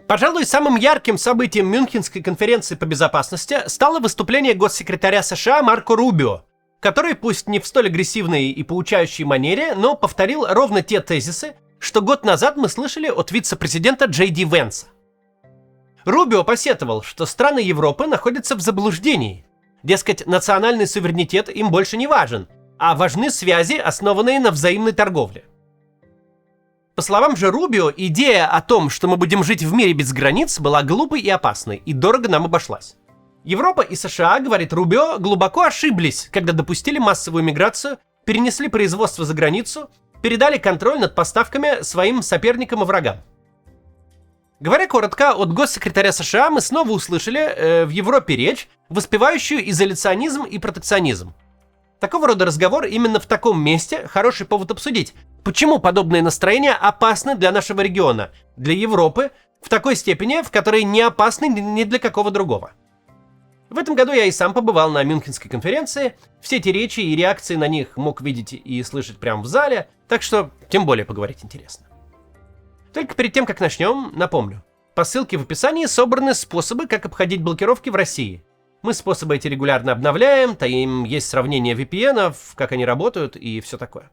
Пожалуй, самым ярким событием Мюнхенской конференции по безопасности стало выступление госсекретаря США Марко Рубио, который, пусть не в столь агрессивной и поучающей манере, но повторил ровно те тезисы, что год назад мы слышали от вице-президента Джей Ди Венса. Рубио посетовал, что страны Европы находятся в заблуждении. Дескать, национальный суверенитет им больше не важен, а важны связи, основанные на взаимной торговле. По словам же Рубио, идея о том, что мы будем жить в мире без границ, была глупой и опасной, и дорого нам обошлась. Европа и США, говорит Рубио, глубоко ошиблись, когда допустили массовую миграцию, перенесли производство за границу, передали контроль над поставками своим соперникам и врагам. Говоря коротко, от госсекретаря США мы снова услышали в Европе речь, воспевающую изоляционизм и протекционизм. Такого рода разговор именно в таком месте хороший повод обсудить, почему подобные настроения опасны для нашего региона, для Европы, в такой степени, в которой не опасны ни для какого другого. В этом году я и сам побывал на Мюнхенской конференции, все эти речи и реакции на них мог видеть и слышать прямо в зале, так что тем более поговорить интересно. Только перед тем, как начнем, напомню. По ссылке в описании собраны способы, как обходить блокировки в России. Мы способы эти регулярно обновляем, там есть сравнение VPN-ов, как они работают и все такое.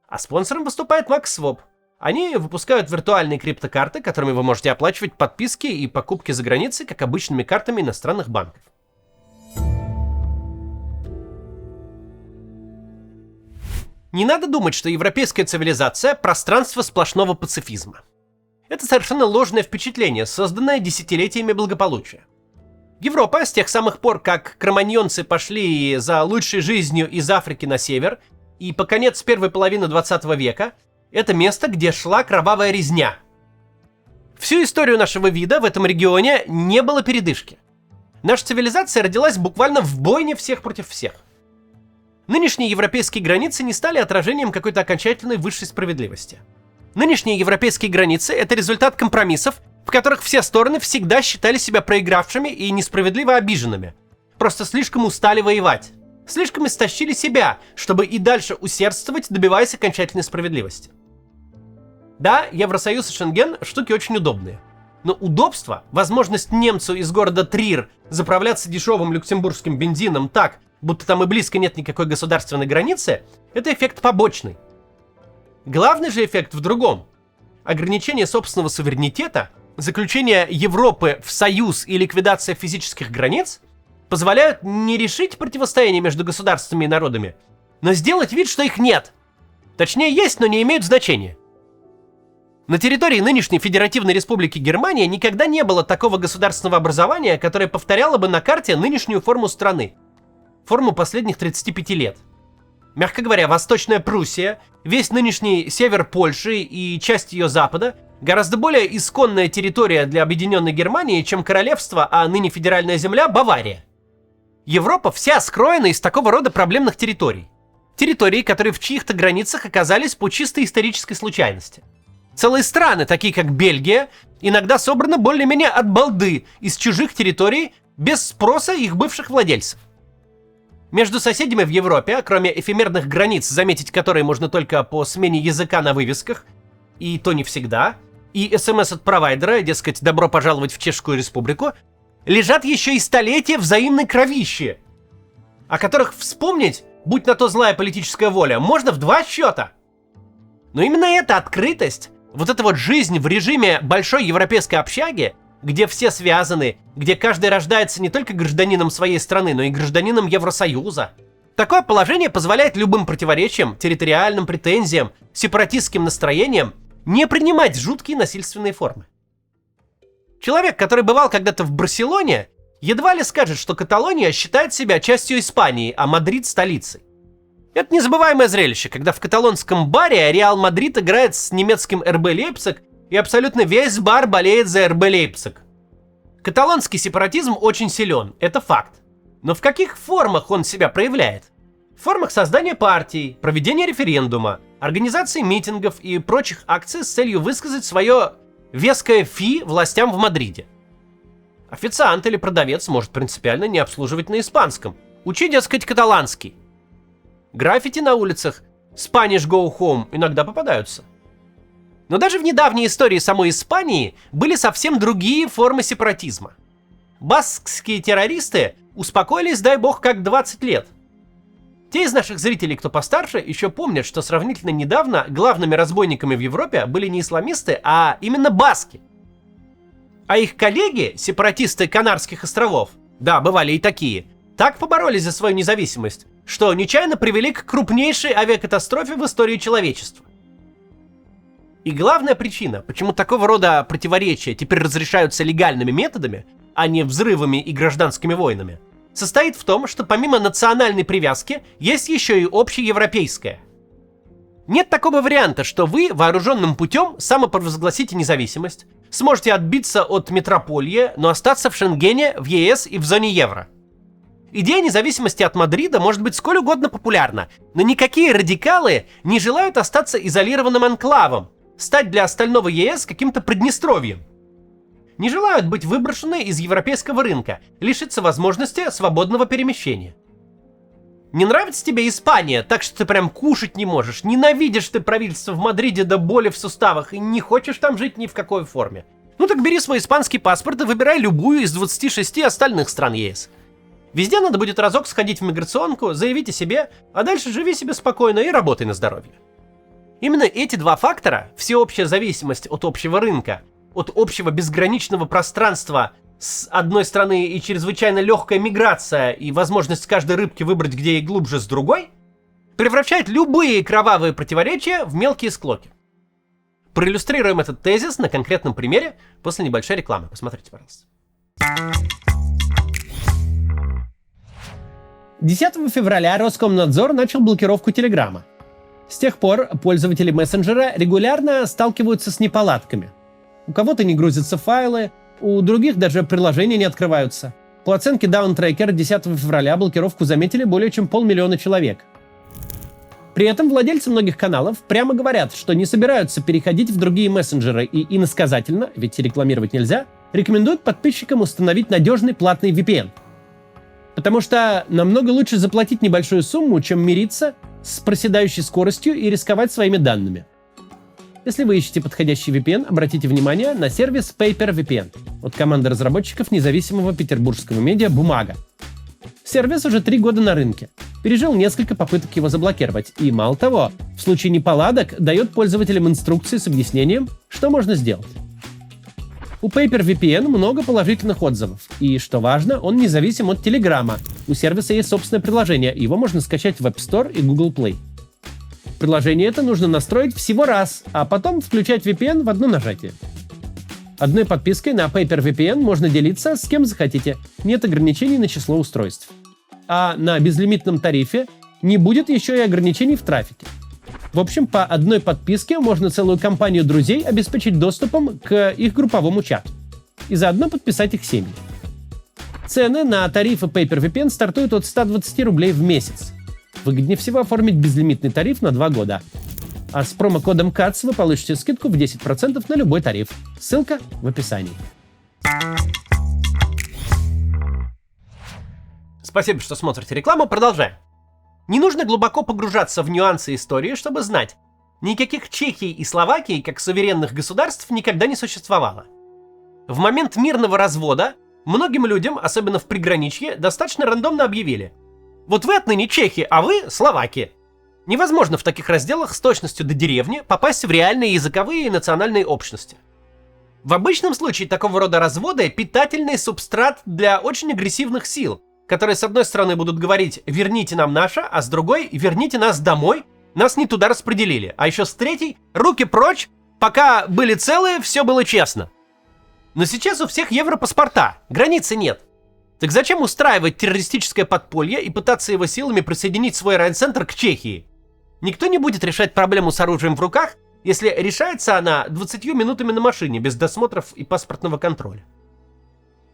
А спонсором выступает MaxSwap. Они выпускают виртуальные криптокарты, которыми вы можете оплачивать подписки и покупки за границей, как обычными картами иностранных банков. Не надо думать, что европейская цивилизация – пространство сплошного пацифизма. Это совершенно ложное впечатление, созданное десятилетиями благополучия. Европа с тех самых пор, как кроманьонцы пошли за лучшей жизнью из Африки на север, и по конец первой половины 20 века, это место, где шла кровавая резня. Всю историю нашего вида в этом регионе не было передышки. Наша цивилизация родилась буквально в бойне всех против всех. Нынешние европейские границы не стали отражением какой-то окончательной высшей справедливости. Нынешние европейские границы – это результат компромиссов, в которых все стороны всегда считали себя проигравшими и несправедливо обиженными. Просто слишком устали воевать. Слишком истощили себя, чтобы и дальше усердствовать, добиваясь окончательной справедливости. Да, Евросоюз и Шенген – штуки очень удобные. Но удобство, возможность немцу из города Трир заправляться дешевым люксембургским бензином так, будто там и близко нет никакой государственной границы, это эффект побочный. Главный же эффект в другом. Ограничение собственного суверенитета, заключение Европы в союз и ликвидация физических границ позволяют не решить противостояние между государствами и народами, но сделать вид, что их нет. Точнее, есть, но не имеют значения. На территории нынешней Федеративной Республики Германия никогда не было такого государственного образования, которое повторяло бы на карте нынешнюю форму страны. Форму последних 35 лет. Мягко говоря, Восточная Пруссия, весь нынешний север Польши и часть ее запада гораздо более исконная территория для Объединенной Германии, чем королевство, а ныне федеральная земля Бавария. Европа вся скроена из такого рода проблемных территорий. Территории, которые в чьих-то границах оказались по чисто исторической случайности. Целые страны, такие как Бельгия, иногда собраны более-менее от балды из чужих территорий без спроса их бывших владельцев. Между соседями в Европе, кроме эфемерных границ, заметить которые можно только по смене языка на вывесках, и то не всегда, и СМС от провайдера, дескать, добро пожаловать в Чешскую Республику, лежат еще и столетия взаимной кровищи, о которых вспомнить, будь на то злая политическая воля, можно в два счета. Но именно эта открытость, вот эта вот жизнь в режиме большой европейской общаги, где все связаны, где каждый рождается не только гражданином своей страны, но и гражданином Евросоюза. Такое положение позволяет любым противоречиям, территориальным претензиям, сепаратистским настроениям не принимать жуткие насильственные формы. Человек, который бывал когда-то в Барселоне, едва ли скажет, что Каталония считает себя частью Испании, а Мадрид – столицей. Это незабываемое зрелище, когда в каталонском баре Реал Мадрид играет с немецким РБ Лейпциг, и абсолютно весь бар болеет за РБ Лейпциг. Каталонский сепаратизм очень силен, это факт. Но в каких формах он себя проявляет? В формах создания партий, проведения референдума, организации митингов и прочих акций с целью высказать свое веское фи властям в Мадриде. Официант или продавец может принципиально не обслуживать на испанском. Учи, дескать, каталанский. Граффити на улицах, Spanish go home иногда попадаются. Но даже в недавней истории самой Испании были совсем другие формы сепаратизма. Баскские террористы успокоились, дай бог, как 20 лет. Те из наших зрителей, кто постарше, еще помнят, что сравнительно недавно главными разбойниками в Европе были не исламисты, а именно баски. А их коллеги, сепаратисты Канарских островов, да, бывали и такие, так поборолись за свою независимость, что нечаянно привели к крупнейшей авиакатастрофе в истории человечества. И главная причина, почему такого рода противоречия теперь разрешаются легальными методами, а не взрывами и гражданскими войнами, состоит в том, что помимо национальной привязки есть еще и общеевропейская. Нет такого варианта, что вы вооруженным путем самопровозгласите независимость, сможете отбиться от метрополии, но остаться в Шенгене, в ЕС и в зоне евро. Идея независимости от Мадрида может быть сколь угодно популярна, но никакие радикалы не желают остаться изолированным анклавом, стать для остального ЕС каким-то Приднестровьем. Не желают быть выброшены из европейского рынка, лишиться возможности свободного перемещения. Не нравится тебе Испания, так что ты прям кушать не можешь, ненавидишь ты правительство в Мадриде до боли в суставах и не хочешь там жить ни в какой форме. Ну так бери свой испанский паспорт и выбирай любую из 26 остальных стран ЕС. Везде надо будет разок сходить в миграционку, заявить о себе, а дальше живи себе спокойно и работай на здоровье. Именно эти два фактора, всеобщая зависимость от общего рынка, от общего безграничного пространства с одной стороны и чрезвычайно легкая миграция и возможность каждой рыбки выбрать, где ей глубже, с другой, превращает любые кровавые противоречия в мелкие склоки. Проиллюстрируем этот тезис на конкретном примере после небольшой рекламы. Посмотрите, пожалуйста. 10 февраля Роскомнадзор начал блокировку Телеграма. С тех пор пользователи мессенджера регулярно сталкиваются с неполадками. У кого-то не грузятся файлы, у других даже приложения не открываются. По оценке Downtracker 10 февраля блокировку заметили более чем 500 000 человек. При этом владельцы многих каналов прямо говорят, что не собираются переходить в другие мессенджеры и иносказательно, ведь рекламировать нельзя, рекомендуют подписчикам установить надежный платный VPN. Потому что намного лучше заплатить небольшую сумму, чем мириться с проседающей скоростью и рисковать своими данными. Если вы ищете подходящий VPN, обратите внимание на сервис PaperVPN от команды разработчиков независимого петербургского медиа «Бумага». Сервис уже 3 года на рынке. Пережил несколько попыток его заблокировать. И мало того, в случае неполадок дает пользователям инструкции с объяснением, что можно сделать. У PaperVPN много положительных отзывов. И, что важно, он независим от Телеграма. У сервиса есть собственное приложение, его можно скачать в App Store и Google Play. Приложение это нужно настроить всего раз, а потом включать VPN в одно нажатие. Одной подпиской на PaperVPN можно делиться с кем захотите, нет ограничений на число устройств. А на безлимитном тарифе не будет еще и ограничений в трафике. В общем, по одной подписке можно целую компанию друзей обеспечить доступом к их групповому чату и заодно подписать их семьи. Цены на тарифы PaperVPN стартуют от 120 рублей в месяц. Выгоднее всего оформить безлимитный тариф на 2 года. А с промокодом CATS вы получите скидку в 10% на любой тариф. Ссылка в описании. Спасибо, что смотрите рекламу. Продолжаем. Не нужно глубоко погружаться в нюансы истории, чтобы знать, никаких Чехии и Словакии как суверенных государств никогда не существовало. В момент мирного развода многим людям, особенно в приграничье, достаточно рандомно объявили: вот вы отныне чехи, а вы словаки. Невозможно в таких разделах с точностью до деревни попасть в реальные языковые и национальные общности. В обычном случае такого рода разводы – питательный субстрат для очень агрессивных сил, которые с одной стороны будут говорить «верните нам наше», а с другой «верните нас домой, нас не туда распределили», а еще с третьей «руки прочь, пока были целые, все было честно». Но сейчас у всех европаспорта, границы нет. Так зачем устраивать террористическое подполье и пытаться его силами присоединить свой райцентр к Чехии? Никто не будет решать проблему с оружием в руках, если решается она 20 минутами на машине, без досмотров и паспортного контроля.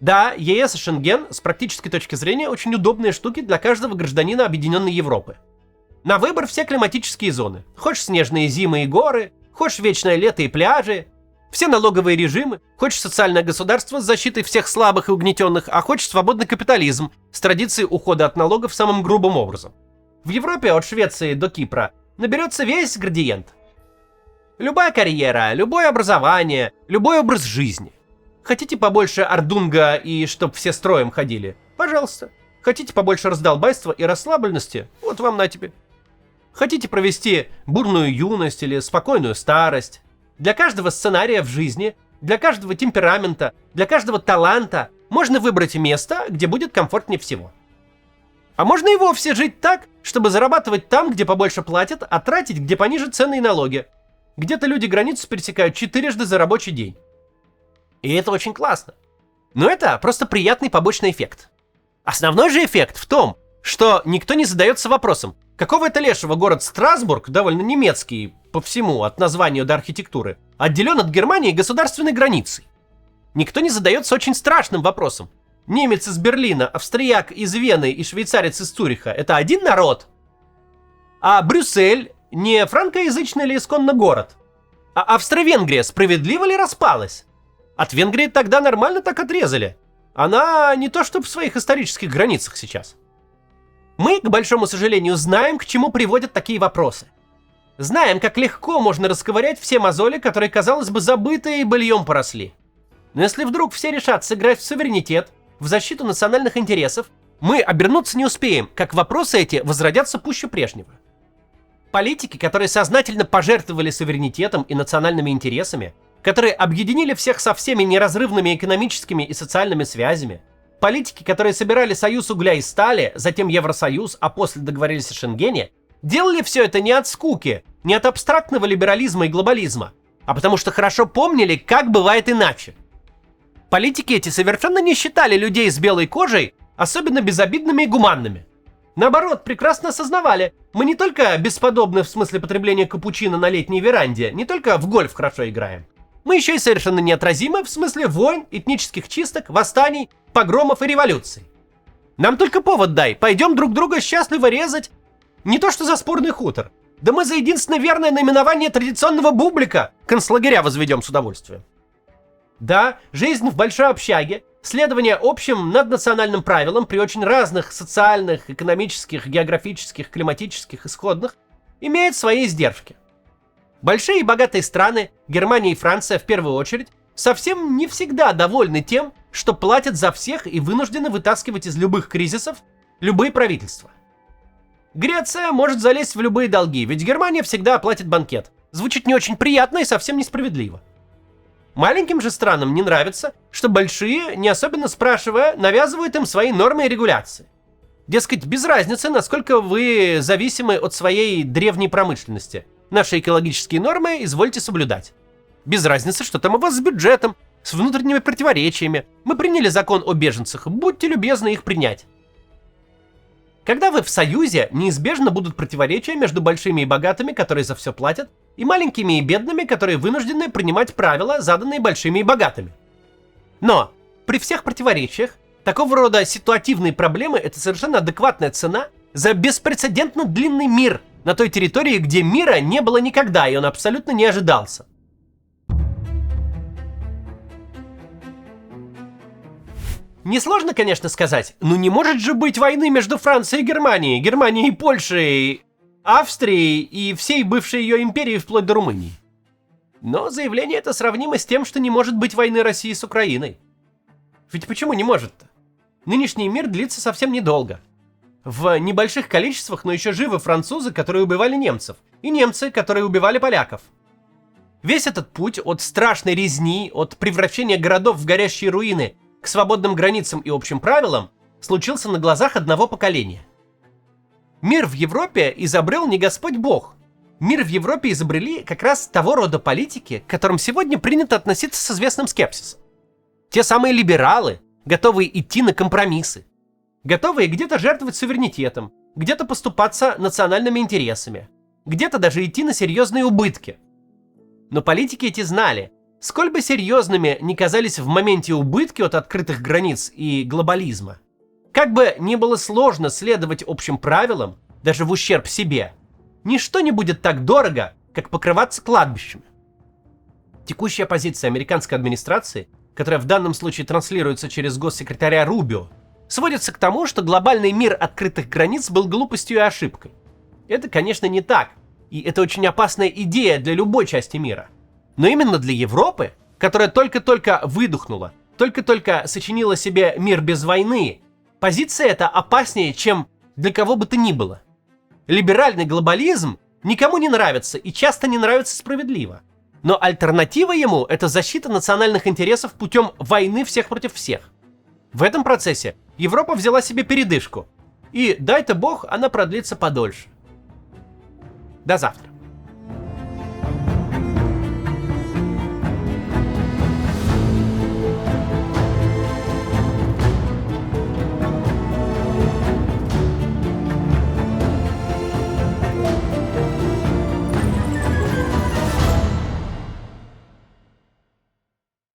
Да, ЕС и Шенген с практической точки зрения очень удобные штуки для каждого гражданина Объединенной Европы. На выбор все климатические зоны. Хочешь снежные зимы и горы, хочешь вечное лето и пляжи, все налоговые режимы, хочешь социальное государство с защитой всех слабых и угнетенных, а хочешь свободный капитализм с традицией ухода от налогов самым грубым образом. В Европе от Швеции до Кипра наберется весь градиент. Любая карьера, любое образование, любой образ жизни. Хотите побольше ордунга и чтоб все строем ходили? Пожалуйста. Хотите побольше раздолбайства и расслабленности? Вот вам на тебе. Хотите провести бурную юность или спокойную старость? Для каждого сценария в жизни, для каждого темперамента, для каждого таланта можно выбрать место, где будет комфортнее всего. А можно и вовсе жить так, чтобы зарабатывать там, где побольше платят, а тратить, где пониже цены и налоги. Где-то люди границу пересекают 4 за рабочий день. И это очень классно. Но это просто приятный побочный эффект. Основной же эффект в том, что никто не задается вопросом, какого это лешего город Страсбург, довольно немецкий по всему, от названия до архитектуры, отделен от Германии государственной границей. Никто не задается очень страшным вопросом. Немец из Берлина, австрияк из Вены и швейцарец из Цюриха – это один народ? А Брюссель не франкоязычный ли исконно город? А Австро-Венгрия справедливо ли распалась? От Венгрии тогда нормально так отрезали. Она не то что в своих исторических границах сейчас. Мы, к большому сожалению, знаем, к чему приводят такие вопросы. Знаем, как легко можно расковырять все мозоли, которые, казалось бы, забытые и быльем поросли. Но если вдруг все решат сыграть в суверенитет, в защиту национальных интересов, мы обернуться не успеем, как вопросы эти возродятся пуще прежнего. Политики, которые сознательно пожертвовали суверенитетом и национальными интересами, которые объединили всех со всеми неразрывными экономическими и социальными связями, политики, которые собирали союз угля и стали, затем Евросоюз, а после договорились о Шенгене, делали все это не от скуки, не от абстрактного либерализма и глобализма, а потому что хорошо помнили, как бывает иначе. Политики эти совершенно не считали людей с белой кожей особенно безобидными и гуманными. Наоборот, прекрасно осознавали, мы не только бесподобны в смысле потребления капучино на летней веранде, не только в гольф хорошо играем. Мы еще и совершенно неотразимы в смысле войн, этнических чисток, восстаний, погромов и революций. Нам только повод дай, пойдем друг друга счастливо резать. Не то что за спорный хутор. Да мы за единственно верное наименование традиционного бублика концлагеря возведем с удовольствием. Да, жизнь в большой общаге, следование общим наднациональным правилам при очень разных социальных, экономических, географических, климатических исходных имеет свои издержки. Большие и богатые страны, Германия и Франция в первую очередь, совсем не всегда довольны тем, что платят за всех и вынуждены вытаскивать из любых кризисов любые правительства. Греция может залезть в любые долги, ведь Германия всегда оплатит банкет. Звучит не очень приятно и совсем несправедливо. Маленьким же странам не нравится, что большие, не особенно спрашивая, навязывают им свои нормы и регуляции. Дескать, без разницы, насколько вы зависимы от своей древней промышленности. Наши экологические нормы извольте соблюдать. Без разницы, что там у вас с бюджетом, с внутренними противоречиями. Мы приняли закон о беженцах, будьте любезны их принять. Когда вы в союзе, неизбежно будут противоречия между большими и богатыми, которые за все платят, и маленькими и бедными, которые вынуждены принимать правила, заданные большими и богатыми. Но при всех противоречиях такого рода ситуативные проблемы – это совершенно адекватная цена за беспрецедентно длинный мир на той территории, где мира не было никогда, и он абсолютно не ожидался. Несложно, конечно, сказать, но не может же быть войны между Францией и Германией, Германией и Польшей, Австрией и всей бывшей ее империей вплоть до Румынии. Но заявление это сравнимо с тем, что не может быть войны России с Украиной. Ведь почему не может-то? Нынешний мир длится совсем недолго. В небольших количествах, но еще живы французы, которые убивали немцев, и немцы, которые убивали поляков. Весь этот путь от страшной резни, от превращения городов в горящие руины к свободным границам и общим правилам случился на глазах одного поколения. Мир в Европе изобрел не Господь Бог. Мир в Европе изобрели как раз того рода политики, к которым сегодня принято относиться с известным скепсисом. Те самые либералы, готовые идти на компромиссы, готовые где-то жертвовать суверенитетом, где-то поступаться национальными интересами, где-то даже идти на серьезные убытки. Но политики эти знали, сколь бы серьезными ни казались в моменте убытки от открытых границ и глобализма, как бы ни было сложно следовать общим правилам, даже в ущерб себе, ничто не будет так дорого, как покрываться кладбищами. Текущая позиция американской администрации, которая в данном случае транслируется через госсекретаря Рубио, сводится к тому, что глобальный мир открытых границ был глупостью и ошибкой. Это, конечно, не так. И это очень опасная идея для любой части мира. Но именно для Европы, которая только-только выдохнула, только-только сочинила себе мир без войны, позиция эта опаснее, чем для кого бы то ни было. Либеральный глобализм никому не нравится и часто не нравится справедливо. Но альтернатива ему – это защита национальных интересов путем войны всех против всех. В этом процессе Европа взяла себе передышку. И, дай-то бог, она продлится подольше. До завтра.